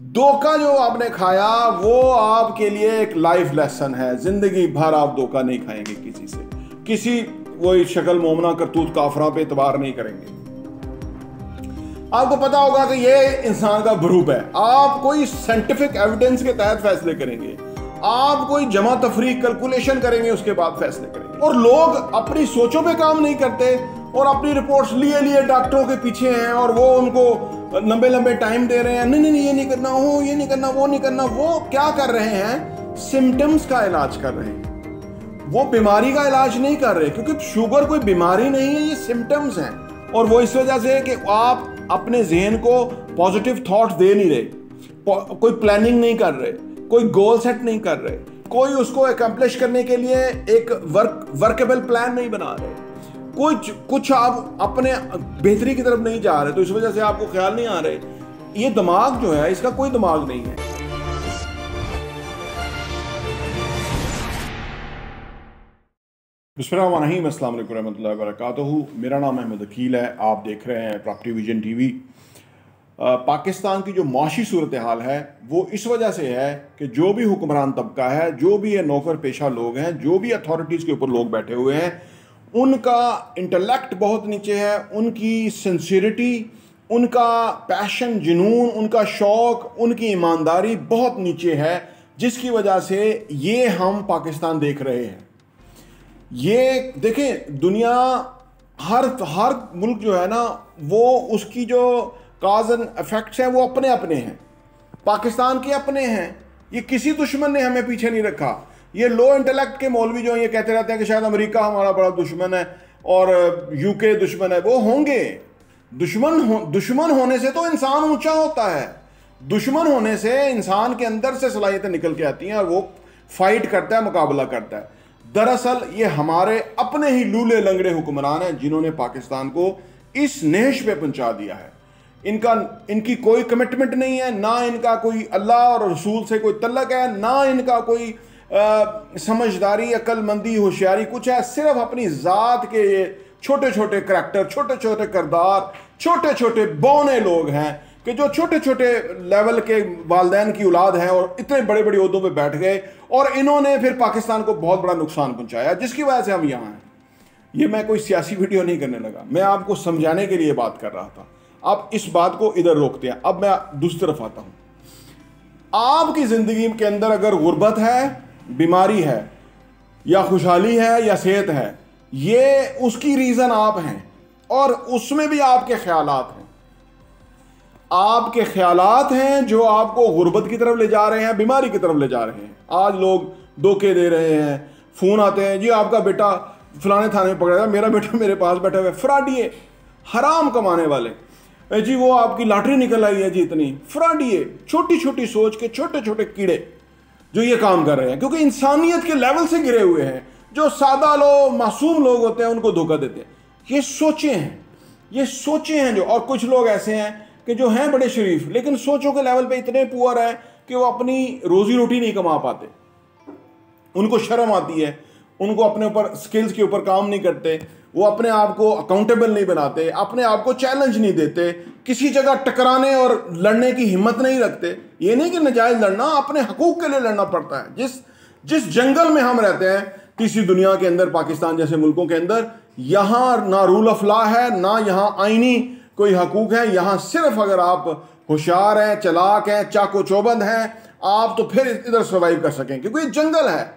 धोखा जो आपने खाया वो आपके लिए एक लाइफ लेसन है। जिंदगी भर आप धोखा नहीं खाएंगे किसी से, किसी वही शक्ल मोमना करतूत काफरा पे एतबार नहीं करेंगे। आपको पता होगा कि ये इंसान का भरूप है। आप कोई साइंटिफिक एविडेंस के तहत फैसले करेंगे, आप कोई जमा तफरीक कैलकुलेशन करेंगे, उसके बाद फैसले करेंगे। और लोग अपनी सोचों पे काम नहीं करते और अपनी रिपोर्ट्स लिए लिए डॉक्टरों के पीछे हैं और वो उनको लंबे लंबे टाइम दे रहे हैं। नहीं नहीं, ये नहीं करना, हो ये नहीं करना, वो नहीं करना। वो क्या कर रहे हैं? सिम्टम्स का इलाज कर रहे हैं, वो बीमारी का इलाज नहीं कर रहे, क्योंकि शुगर कोई बीमारी नहीं है, ये सिम्टम्स हैं। और वो इस वजह से कि आप अपने जहन को पॉजिटिव थॉट दे नहीं रहे, कोई प्लानिंग नहीं कर रहे, कोई गोल सेट नहीं कर रहे, कोई उसको अकम्प्लिश करने के लिए एक वर्केबल प्लान नहीं बना रहे, कुछ आप अपने बेहतरी की तरफ नहीं जा रहे, तो इस वजह से आपको ख्याल नहीं आ रहे। ये दिमाग जो है, इसका कोई दिमाग नहीं है। बिस्मिल्लाहिर्रहमानिर्रहीम, अस्सलाम वालेकुम रहमतुल्लाहि व बरकातुहू। मेरा नाम अहमद अकील है, आप देख रहे हैं प्रॉपर्टी विजन टीवी। पाकिस्तान की जो माशी सूरत हाल है वो इस वजह से है कि जो भी हुक्मरान तबका है, जो भी ये नौकर पेशा लोग हैं, जो भी अथॉरिटीज़ के ऊपर लोग बैठे हुए हैं, उनका इंटेलेक्ट बहुत नीचे है, उनकी सिंसियरिटी, उनका पैशन, जुनून, उनका शौक़, उनकी ईमानदारी बहुत नीचे है, जिसकी वजह से ये हम पाकिस्तान देख रहे हैं। ये देखें, दुनिया हर मुल्क जो है ना, वो उसकी जो काज एंड इफेक्ट्स हैं वो अपने अपने हैं। पाकिस्तान के अपने हैं, ये किसी दुश्मन ने हमें पीछे नहीं रखा। ये लो इंटेलेक्ट के मौलवी जो ये कहते रहते हैं कि शायद अमेरिका हमारा बड़ा दुश्मन है और यूके दुश्मन है, वो होंगे। दुश्मन होने से तो इंसान ऊंचा होता है, दुश्मन होने से इंसान के अंदर से सलाहियतें निकल के आती हैं और वो फाइट करता है, मुकाबला करता है। दरअसल ये हमारे अपने ही लूले लंगड़े हुक्मरान हैं जिन्होंने पाकिस्तान को इस नेश पे पहुंचा दिया है। इनकी कोई कमिटमेंट नहीं है, ना इनका कोई अल्लाह और रसूल से कोई तल्लक है, ना इनका कोई समझदारी, अक्लमंदी, होशियारी कुछ है। सिर्फ अपनी ज़ात के ये छोटे छोटे करैक्टर, छोटे छोटे किरदार, छोटे छोटे बौने लोग हैं कि जो छोटे छोटे लेवल के वालदैन की औलाद हैं और इतने बड़े बड़े ओहदों पे बैठ गए और इन्होंने फिर पाकिस्तान को बहुत बड़ा नुकसान पहुंचाया, जिसकी वजह से हम यहाँ हैं। ये मैं कोई सियासी वीडियो नहीं करने लगा, मैं आपको समझाने के लिए बात कर रहा था। आप इस बात को इधर रोकते हैं। अब मैं दूसरी तरफ आता हूं। आपकी ज़िंदगी के अंदर अगर गुर्बत है, बीमारी है, या खुशहाली है, या सेहत है, ये उसकी रीज़न आप हैं और उसमें भी आपके ख्यालात हैं। आपके ख्यालात हैं जो आपको गुर्बत की तरफ ले जा रहे हैं, बीमारी की तरफ ले जा रहे हैं। आज लोग धोखे दे रहे हैं, फ़ोन आते हैं, जी आपका बेटा फलाने थाने में पकड़ा गया, मेरा बेटा मेरे पास बैठा हुआ है। फ्रॉडिये, हराम कमाने वाले, जी वो आपकी लॉटरी निकल आई है जी इतनी। फ्रॉडिये, छोटी छोटी सोच के छोटे छोटे कीड़े जो ये काम कर रहे हैं, क्योंकि इंसानियत के लेवल से गिरे हुए हैं। जो सादा लोग, मासूम लोग होते हैं, उनको धोखा देते हैं। ये सोचे हैं जो। और कुछ लोग ऐसे हैं कि जो हैं बड़े शरीफ, लेकिन सोचों के लेवल पे इतने पुअर हैं कि वो अपनी रोजी रोटी नहीं कमा पाते। उनको शर्म आती है, उनको अपने ऊपर स्किल्स के ऊपर काम नहीं करते, वो अपने आप को अकाउंटेबल नहीं बनाते, अपने आप को चैलेंज नहीं देते, किसी जगह टकराने और लड़ने की हिम्मत नहीं रखते। ये नहीं कि नजायज लड़ना, अपने हकूक के लिए लड़ना पड़ता है। जिस जंगल में हम रहते हैं, तीसरी दुनिया के अंदर, पाकिस्तान जैसे मुल्कों के अंदर, यहाँ ना रूल ऑफ लॉ है, ना यहाँ आईनी कोई हकूक है। यहाँ सिर्फ अगर आप होशियार हैं, चलाक हैं, चाको चौबंद हैं, आप तो फिर इधर सर्वाइव कर सकें, क्योंकि ये जंगल है।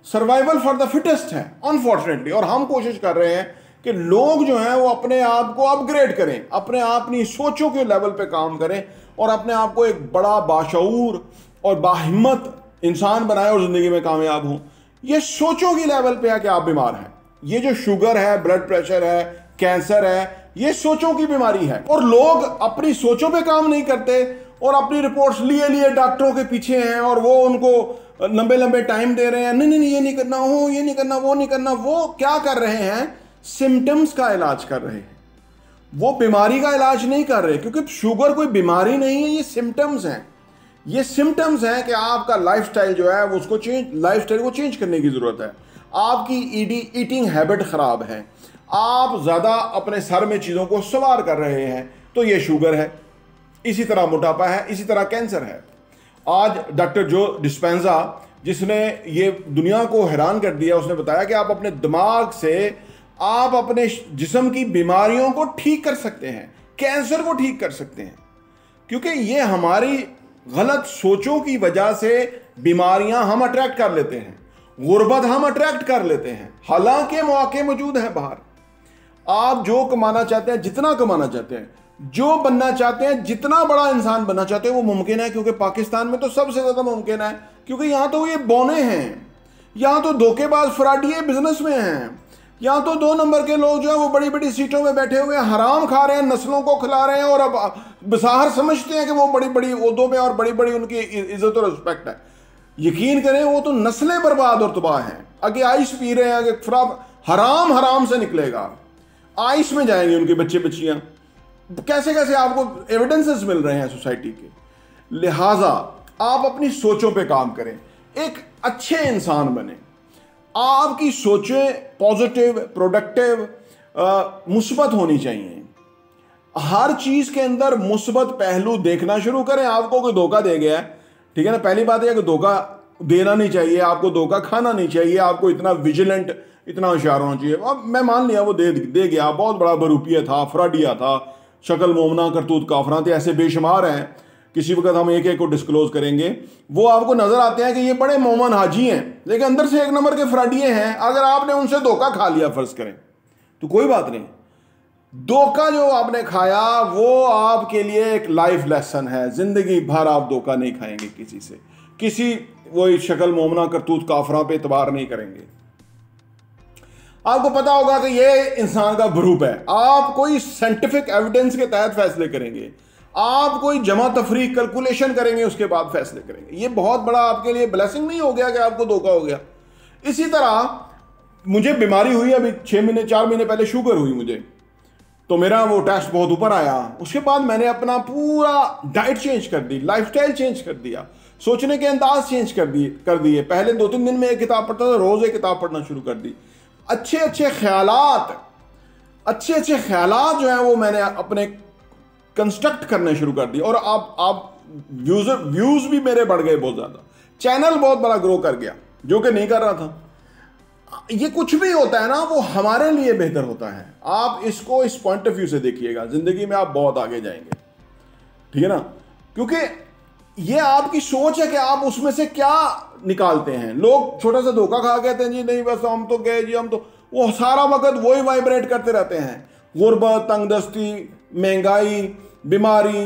सर्वाइवल फॉर द फिटेस्ट है अनफॉर्चुनेटली। और हम कोशिश कर रहे हैं कि लोग जो हैं वो अपने आप को अपग्रेड करें, अपने आप अपनी सोचों के लेवल पे काम करें और अपने आप को एक बड़ा बाशऊर और बाहिम्मत इंसान बनाए और ज़िंदगी में कामयाब हों। ये सोचों की लेवल पे है कि आप बीमार हैं। ये जो शुगर है, ब्लड प्रेशर है, कैंसर है, ये सोचों की बीमारी है। और लोग अपनी सोचों पे काम नहीं करते और अपनी रिपोर्ट्स लिए लिए डॉक्टरों के पीछे हैं और वो उनको लंबे लंबे टाइम दे रहे हैं। नहीं नहीं, ये नहीं करना, हो ये नहीं करना, वो नहीं करना। वो क्या कर रहे हैं? सिम्टम्स का इलाज कर रहे हैं, वो बीमारी का इलाज नहीं कर रहे, क्योंकि शुगर कोई बीमारी नहीं है, ये सिम्टम्स हैं। ये सिम्टम्स हैं कि आपका लाइफस्टाइल जो है वो उसको लाइफस्टाइल को चेंज करने की ज़रूरत है। आपकी ईटिंग हैबिट ख़राब है, आप ज़्यादा अपने सर में चीज़ों को सवार कर रहे हैं, तो ये शुगर है। इसी तरह मोटापा है, इसी तरह कैंसर है। आज डॉक्टर जो डिस्पेंजा, जिसने ये दुनिया को हैरान कर दिया, उसने बताया कि आप अपने दिमाग से आप अपने जिस्म की बीमारियों को ठीक कर सकते हैं, कैंसर को ठीक कर सकते हैं, क्योंकि ये हमारी गलत सोचों की वजह से बीमारियां हम अट्रैक्ट कर लेते हैं, गुर्बत हम अट्रैक्ट कर लेते हैं, हालांकि मौके मौजूद हैं बाहर। आप जो कमाना चाहते हैं, जितना कमाना चाहते हैं, जो बनना चाहते हैं, जितना बड़ा इंसान बनना चाहते हैं, वो मुमकिन है, क्योंकि पाकिस्तान में तो सबसे ज्यादा मुमकिन है, क्योंकि यहां तो ये बौने हैं, यहां तो धोखेबाज फ्रॉडिये बिजनेस में हैं, यहां तो 2 नंबर के लोग जो है वो बड़ी बड़ी सीटों में बैठे हुए हैं, हराम खा रहे हैं, नस्लों को खिला रहे हैं, और अब बसाहर समझते हैं कि वो बड़ी बड़ी ओहदों में और बड़ी बड़ी उनकी इज्जत और रिस्पेक्ट है। यकीन करें, वो तो नस्लें बर्बाद और तबाह हैं। आगे आइस पी रहे हैं, आगे हराम हराम से निकलेगा, आइस में जाएंगे उनके बच्चे बच्चियां। कैसे कैसे आपको एविडेंसेस मिल रहे हैं सोसाइटी के। लिहाजा आप अपनी सोचों पे काम करें, एक अच्छे इंसान बने, आपकी सोचें पॉजिटिव, प्रोडक्टिव, मुस्बत होनी चाहिए। हर चीज के अंदर मुस्बत पहलू देखना शुरू करें। आपको कोई धोखा दे गया है, ठीक है ना, पहली बात यह कि धोखा देना नहीं चाहिए, आपको धोखा खाना नहीं चाहिए, आपको इतना विजिलेंट, इतना होशियार होना चाहिए। अब मैं मान लिया वो दे गया, बहुत बड़ा बरूपिया था, फ्रॉडिया था, शक्ल मोमना करतूत काफरा थे, ऐसे बेशुमार हैं, किसी वक्त हम एक एक को डिस्क्लोज करेंगे। वो आपको नजर आते हैं कि ये बड़े मोमन हाजी हैं, लेकिन अंदर से 1 नंबर के फ्रॉडिये हैं। अगर आपने उनसे धोखा खा लिया फर्ज करें, तो कोई बात नहीं, धोखा जो आपने खाया वो आपके लिए एक लाइफ लेसन है। जिंदगी भर आप धोखा नहीं खाएंगे किसी से, किसी वो शक्ल मोमना करतूत काफरा पे एतबार नहीं करेंगे। आपको पता होगा कि ये इंसान का ग्रुप है, आप कोई साइंटिफिक एविडेंस के तहत फैसले करेंगे, आप कोई जमा तफरीक कैलकुलेशन करेंगे, उसके बाद फैसले करेंगे। ये बहुत बड़ा आपके लिए ब्लेसिंग नहीं हो गया कि आपको धोखा हो गया। इसी तरह मुझे बीमारी हुई, अभी 4 महीने पहले शुगर हुई मुझे, तो मेरा वो टेस्ट बहुत ऊपर आया। उसके बाद मैंने अपना पूरा डाइट चेंज कर दी, लाइफस्टाइल चेंज कर दिया, सोचने के अंदाज चेंज कर दिए। पहले 2-3 दिन में एक किताब पढ़ता था, रोज एक किताब पढ़ना शुरू कर दी। अच्छे अच्छे ख्यालात जो है वो मैंने अपने कंस्ट्रक्ट करने शुरू कर दिए, और आप व्यूज भी मेरे बढ़ गए बहुत ज्यादा, चैनल बहुत बड़ा ग्रो कर गया, जो कि नहीं कर रहा था। ये कुछ भी होता है ना, वो हमारे लिए बेहतर होता है। आप इसको इस पॉइंट ऑफ व्यू से देखिएगा, जिंदगी में आप बहुत आगे जाएंगे, ठीक है ना, क्योंकि ये आपकी सोच है कि आप उसमें से क्या निकालते हैं। लोग छोटा सा धोखा खा कहते हैं जी नहीं बस हम तो गए जी, हम तो, वो सारा वक्त वही वाइब्रेट करते रहते हैं। गुर्बत, तंगदस्ती, महंगाई, बीमारी,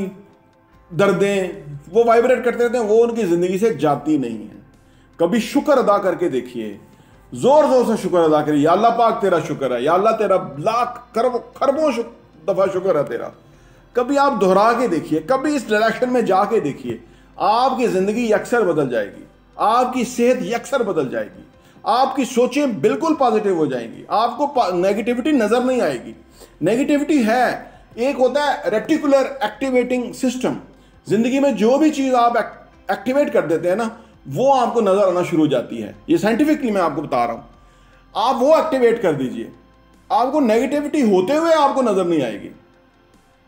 दर्दें, वो वाइब्रेट करते रहते हैं, वो उनकी जिंदगी से जाती नहीं है। कभी शुक्र अदा करके देखिए, जोर जोर से शुक्र अदा करिए, या अल्लाह पाक तेरा शुक्र है, या अल्लाह तेरा लाख खरबों दफा शुक्र है तेरा। कभी आप दोहरा के देखिए, कभी इस डायरेक्शन में जाके देखिए, आपकी जिंदगी यकसर बदल जाएगी, आपकी सेहत यकसर बदल जाएगी, आपकी सोचें बिल्कुल पॉजिटिव हो जाएंगी, आपको नेगेटिविटी नजर नहीं आएगी। नेगेटिविटी है, एक होता है रेटिकुलर एक्टिवेटिंग सिस्टम, जिंदगी में जो भी चीज आप एक्टिवेट कर देते हैं ना, वो आपको नजर आना शुरू हो जाती है। ये साइंटिफिकली मैं आपको बता रहा हूं, आप वो एक्टिवेट कर दीजिए, आपको नेगेटिविटी होते हुए आपको नजर नहीं आएगी,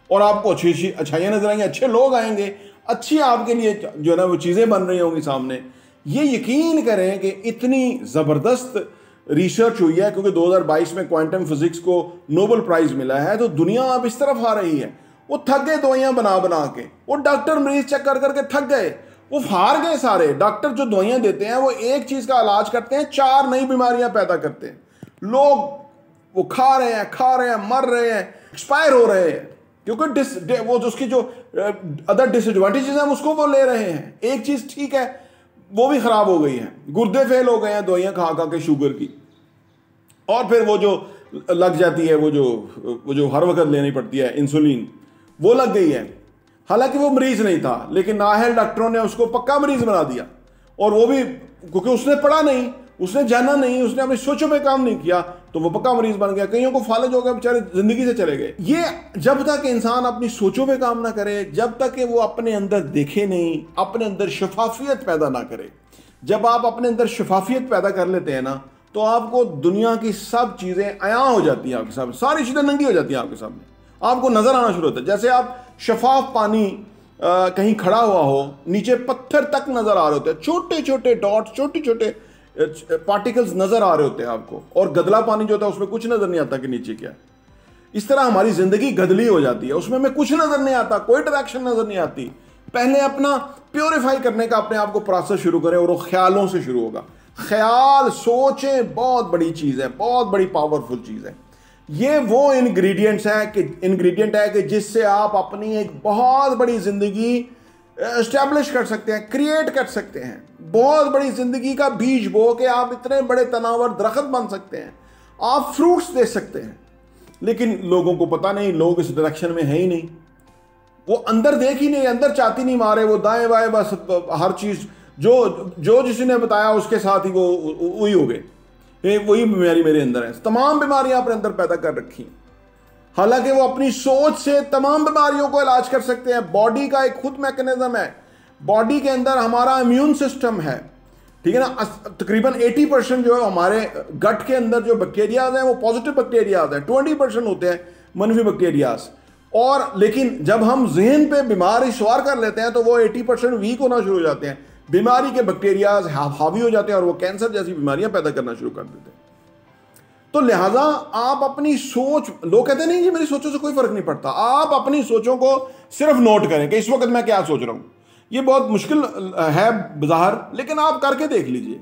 और आपको अच्छी अच्छाइयां नजर आएंगी, अच्छे लोग आएंगे, अच्छी आपके लिए जो है ना वो चीजें बन रही होंगी सामने। ये यकीन करें कि इतनी जबरदस्त रिसर्च हुई है, क्योंकि 2022 में क्वांटम फिजिक्स को नोबेल प्राइज मिला है, तो दुनिया अब इस तरफ आ रही है। वो थक गए दवाइयां बना बना के, वो डॉक्टर मरीज चेक कर करके थक गए, वो हार गए सारे। डॉक्टर जो दवाइयां देते हैं वो एक चीज का इलाज करते हैं, 4 नई बीमारियां पैदा करते हैं। लोग वो खा रहे हैं, मर रहे हैं, एक्सपायर हो रहे हैं, क्योंकि वो उसकी जो अदर डिसएडवांटेजेस हैं उसको वो ले रहे हैं। एक चीज ठीक है, वो भी खराब हो गई है, गुर्दे फेल हो गए हैं दवाइयां खा खा के शुगर की, और फिर वो जो लग जाती है, वो जो हर वक्त लेनी पड़ती है इंसुलिन, वो लग गई है। हालांकि वो मरीज नहीं था, लेकिन नाहल डॉक्टरों ने उसको पक्का मरीज बना दिया, और वो भी क्योंकि उसने पढ़ा नहीं, उसने जाना नहीं, उसने अपनी सोचों पे काम नहीं किया, तो वो पक्का मरीज बन गया। कईयों को फालज हो गया, बेचारे जिंदगी से चले गए। ये जब तक इंसान अपनी सोचों पे काम ना करे, जब तक वो अपने अंदर देखे नहीं, अपने अंदर शफाफियत पैदा ना करे। जब आप अपने अंदर शफाफियत पैदा कर लेते हैं ना, तो आपको दुनिया की सब चीजें अया हो जाती हैं आपके सामने, सारी चीजें नंगी हो जाती हैं आपके सामने, आपको नजर आना शुरू होता है। जैसे आप शफाफ पानी कहीं खड़ा हुआ हो, नीचे पत्थर तक नजर आ रहे होते हैं, छोटे छोटे डॉट्स, छोटे छोटे पार्टिकल्स नजर आ रहे होते हैं आपको, और गदला पानी जो होता है उसमें कुछ नजर नहीं आता कि नीचे क्या। इस तरह हमारी जिंदगी गदली हो जाती है, उसमें हमें कुछ नजर नहीं आता, कोई डायरेक्शन नजर नहीं आती। पहले अपना प्योरीफाई करने का अपने आप को प्रोसेस शुरू करें, और वो ख्यालों से शुरू होगा। ख्याल, सोचें बहुत बड़ी चीज है, बहुत बड़ी पावरफुल चीज है। ये वो इंग्रेडिएंट है कि जिससे आप अपनी एक बहुत बड़ी जिंदगी एस्टैब्लिश कर सकते हैं, क्रिएट कर सकते हैं। बहुत बड़ी जिंदगी का बीज बो के आप इतने बड़े तनावर दरख्त बन सकते हैं, आप फ्रूट्स दे सकते हैं। लेकिन लोगों को पता नहीं, लोग इस डायरेक्शन में है ही नहीं, वो अंदर देख ही नहीं, अंदर चाहती नहीं मारे, वो दाएं बाएं बस हर चीज जो जिसी ने बताया उसके साथ ही वो वही हो गए, वही बीमारी मेरे अंदर है। तमाम बीमारियां अपने अंदर पैदा कर रखी हैं, हालांकि वो अपनी सोच से तमाम बीमारियों को इलाज कर सकते हैं। बॉडी का एक खुद मैकेनिज्म है, बॉडी के अंदर हमारा इम्यून सिस्टम है, ठीक है ना। तकरीबन 80% जो है हमारे गट के अंदर जो बैक्टीरियाज हैं वो पॉजिटिव बैक्टीरियाज हैं, 20% होते हैं मनफी बैक्टीरियाज। और लेकिन जब हम जहन पे बीमारी सवार कर लेते हैं तो वो 80% वीक होना शुरू हो जाते हैं, बीमारी के बैक्टीरियाज हावी हो जाते हैं, और वो कैंसर जैसी बीमारियां पैदा करना शुरू कर देते हैं। तो लिहाजा आप अपनी सोच, लोग कहते नहीं जी मेरी सोचों से कोई फर्क नहीं पड़ता, आप अपनी सोचों को सिर्फ नोट करें कि इस वक्त मैं क्या सोच रहा हूं। ये बहुत मुश्किल है बाहर, लेकिन आप करके देख लीजिए।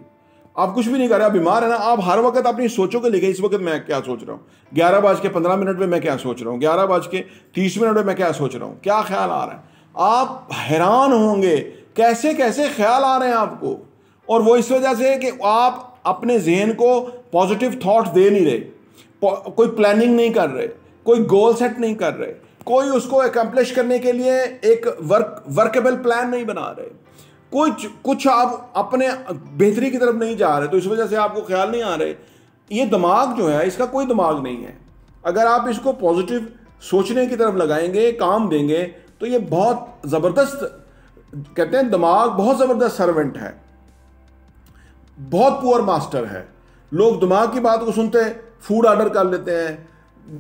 आप कुछ भी नहीं कर रहे, आप बीमार है ना, आप हर वक्त अपनी सोचों को लिखें, इस वक्त मैं क्या सोच रहा हूँ, 11:15 में मैं क्या सोच रहा हूँ, 11:30 में मैं क्या सोच रहा हूँ, क्या ख्याल आ रहा है। आप हैरान होंगे कैसे कैसे ख्याल आ रहे हैं आपको। और वो इस वजह से है कि आप अपने जहन को पॉजिटिव थॉट्स दे नहीं रहे, कोई प्लानिंग नहीं कर रहे, कोई गोल सेट नहीं कर रहे, कोई उसको अकम्प्लिश करने के लिए एक वर्केबल प्लान नहीं बना रहे, कुछ आप अपने बेहतरी की तरफ नहीं जा रहे, तो इस वजह से आपको ख्याल नहीं आ रहे। ये दिमाग जो है इसका कोई दिमाग नहीं है। अगर आप इसको पॉजिटिव सोचने की तरफ लगाएंगे, काम देंगे, तो ये बहुत ज़बरदस्त, कहते हैं दिमाग बहुत ज़बरदस्त सर्वेंट है, बहुत पुअर मास्टर है। लोग दिमाग की बात को सुनते हैं, फूड ऑर्डर कर लेते हैं,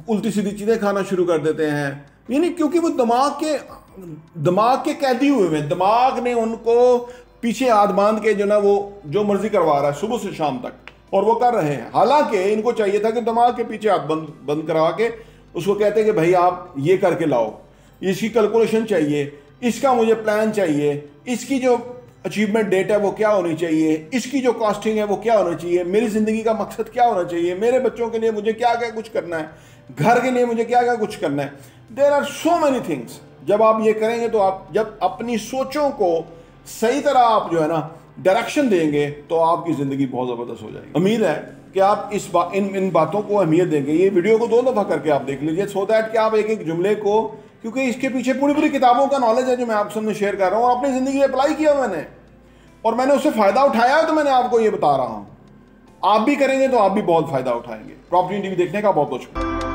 उल्टी सीधी चीज़ें खाना शुरू कर देते हैं, यानी क्योंकि वो दिमाग के कैदी हुए हैं। दिमाग ने उनको पीछे हाथ बांध के जो ना वो जो मर्जी करवा रहा है सुबह से शाम तक, और वो कर रहे हैं। हालांकि इनको चाहिए था कि दिमाग के पीछे हाथ बंद करवा के उसको कहते हैं कि भाई आप ये करके लाओ, इसकी कैलकुलेशन चाहिए, इसका मुझे प्लान चाहिए, इसकी जो अचीवमेंट डेट है वो क्या होनी चाहिए, इसकी जो कॉस्टिंग है वो क्या होनी चाहिए, मेरी ज़िंदगी का मकसद क्या होना चाहिए, मेरे बच्चों के लिए मुझे क्या क्या कुछ करना है, घर के लिए मुझे क्या क्या कुछ करना है। There are so many things. जब आप ये करेंगे तो आप जब अपनी सोचों को सही तरह आप जो है ना डायरेक्शन देंगे तो आपकी ज़िंदगी बहुत ज़बरदस्त हो जाएगी। उम्मीद है कि आप इन बातों को अहमियत देंगे। ये वीडियो को 2 दफ़ा करके आप देख लीजिए, सो दैट कि आप एक एक जुमले को, क्योंकि इसके पीछे पूरी किताबों का नॉलेज है जो मैं आपके सामने शेयर कर रहा हूँ, और अपनी ज़िंदगी अप्लाई किया मैंने, और मैंने उससे फ़ायदा उठाया है, तो मैंने आपको ये बता रहा हूँ। आप भी करेंगे तो आप भी बहुत फ़ायदा उठाएंगे। प्रॉपर्टी टीवी देखने का बहुत बहुत शुक्रिया।